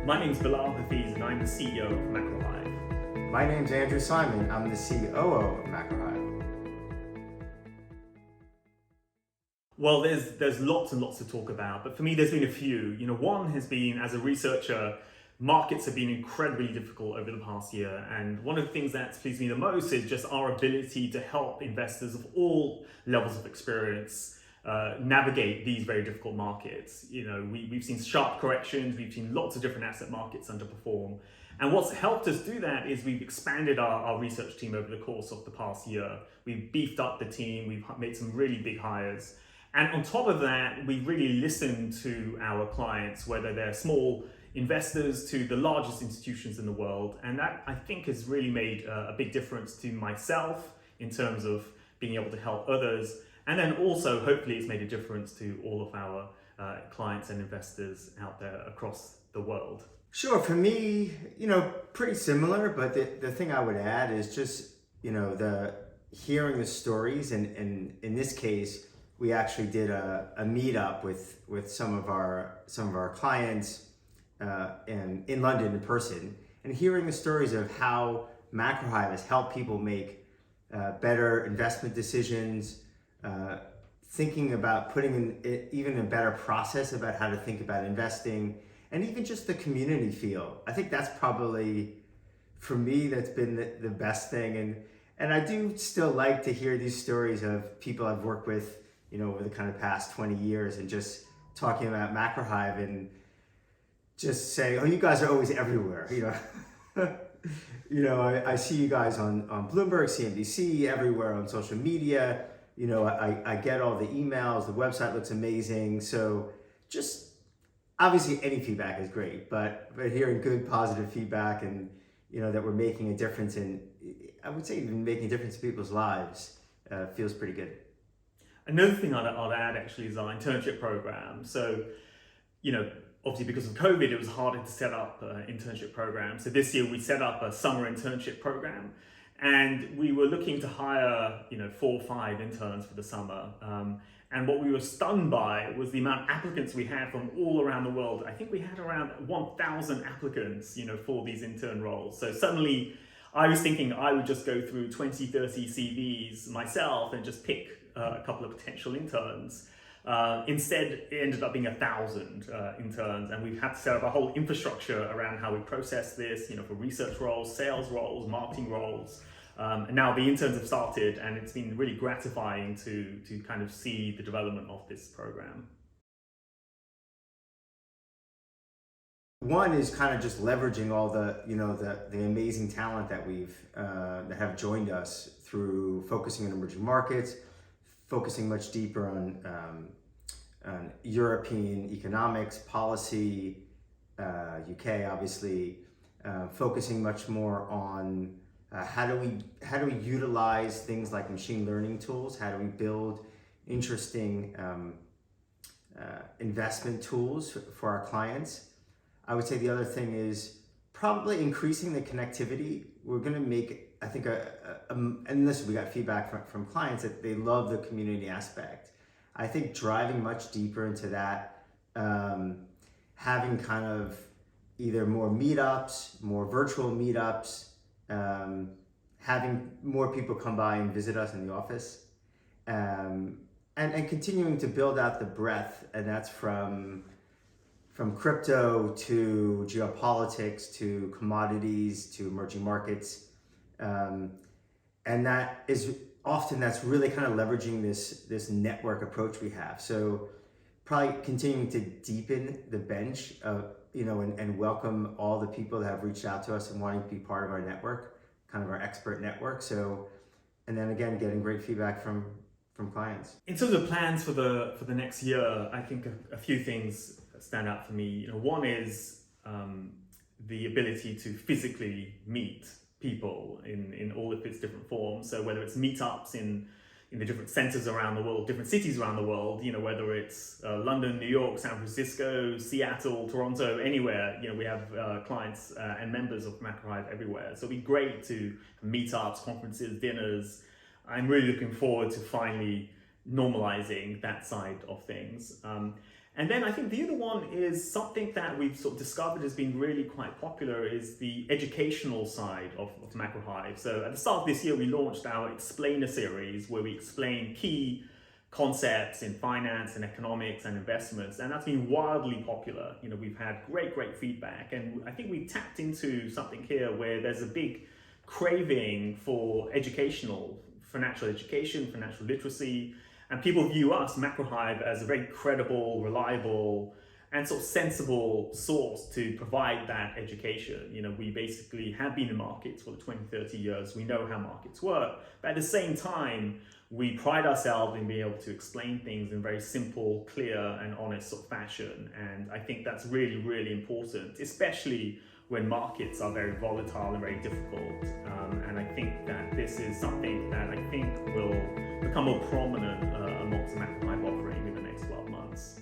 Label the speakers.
Speaker 1: My name's Bilal, Hafeez, and I'm the CEO of Hive.
Speaker 2: My name's Andrew Simon. I'm the COO of Hive.
Speaker 1: Well, there's lots and lots to talk about, but for me, there's been a few. One has been, as a researcher, markets have been incredibly difficult over the past year, and one of the things that's pleased me the most is just our ability to help investors of all levels of experience navigate these very difficult markets. We've seen sharp corrections, we've seen lots of different asset markets underperform. And what's helped us do that is we've expanded our research team over the course of the past year. We've beefed up the team, we've made some really big hires. And on top of that, we really listen to our clients, whether they're small investors to the largest institutions in the world. And that, I think, has really made a big difference to myself in terms of being able to help others. And then also, hopefully, it's made a difference to all of our clients and investors out there across the world.
Speaker 2: Sure, for me, pretty similar, but the thing I would add is just, the hearing the stories, and in this case, we actually did a meetup with some of our clients in London in person, and hearing the stories of how Hive has helped people make better investment decisions, thinking about putting in even a better process about how to think about investing, and even just the community feel. I think that's probably, for me, that's been the best thing. And I do still like to hear these stories of people I've worked with, over the kind of past 20 years, and just talking about Hive and just saying, oh, you guys are always everywhere. I see you guys on Bloomberg, CNBC, everywhere on social media. I get all the emails, the website looks amazing. So just obviously any feedback is great, but hearing good positive feedback and, that we're making a difference I would say even making a difference in people's lives feels pretty good.
Speaker 1: Another thing I'd add actually is our internship program. So, obviously because of COVID, it was harder to set up an internship program. So this year we set up a summer internship program. And we were looking to hire, 4 or 5 interns for the summer. And what we were stunned by was the amount of applicants we had from all around the world. I think we had around 1,000 applicants, for these intern roles. So suddenly I was thinking I would just go through 20, 30 CVs myself and just pick a couple of potential interns. Instead, it ended up being 1,000 interns, and we've had to set up a whole infrastructure around how we process this, for research roles, sales roles, marketing roles. And now the interns have started, and it's been really gratifying to kind of see the development of this program.
Speaker 2: One is kind of just leveraging all the amazing talent that that have joined us through focusing on emerging markets, focusing much deeper on European economics, policy, UK obviously, focusing much more on how do we utilize things like machine learning tools, how do we build interesting investment tools for our clients. I would say the other thing is probably increasing the connectivity. We're going to make, I think, and listen, we got feedback from clients that they love the community aspect. I think driving much deeper into that, having kind of either more meetups, more virtual meetups, having more people come by and visit us in the office, and continuing to build out the breadth, and that's from crypto to geopolitics to commodities to emerging markets. And that's really kind of leveraging this network approach we have. So probably continuing to deepen the bench of, and welcome all the people that have reached out to us and wanting to be part of our network, kind of our expert network. So, and then again, getting great feedback from clients.
Speaker 1: In terms of plans for the next year, I think a few things stand out for me. One is the ability to physically meet people in all of its different forms. So whether it's meetups in the different centers around the world, different cities around the world, whether it's London, New York, San Francisco, Seattle, Toronto, anywhere, we have clients and members of Hive everywhere. So it'd be great to meetups, conferences, dinners. I'm really looking forward to finally normalizing that side of things. And then I think the other one is something that we've sort of discovered has been really quite popular is the educational side of Macro Hive. So at the start of this year, we launched our Explainer series where we explain key concepts in finance and economics and investments, and that's been wildly popular. You know, we've had great feedback, and I think we tapped into something here where there's a big craving for financial education, financial literacy. And people view us, Macro Hive, as a very credible, reliable, and sort of sensible source to provide that education. You know, we basically have been in markets for 20, 30 years. We know how markets work. But at the same time, we pride ourselves in being able to explain things in very simple, clear, and honest sort of fashion. And I think that's really important, especially when markets are very volatile and very difficult. And I think that this is something that I think will become more prominent amongst the Macro Hive offering in the next 12 months.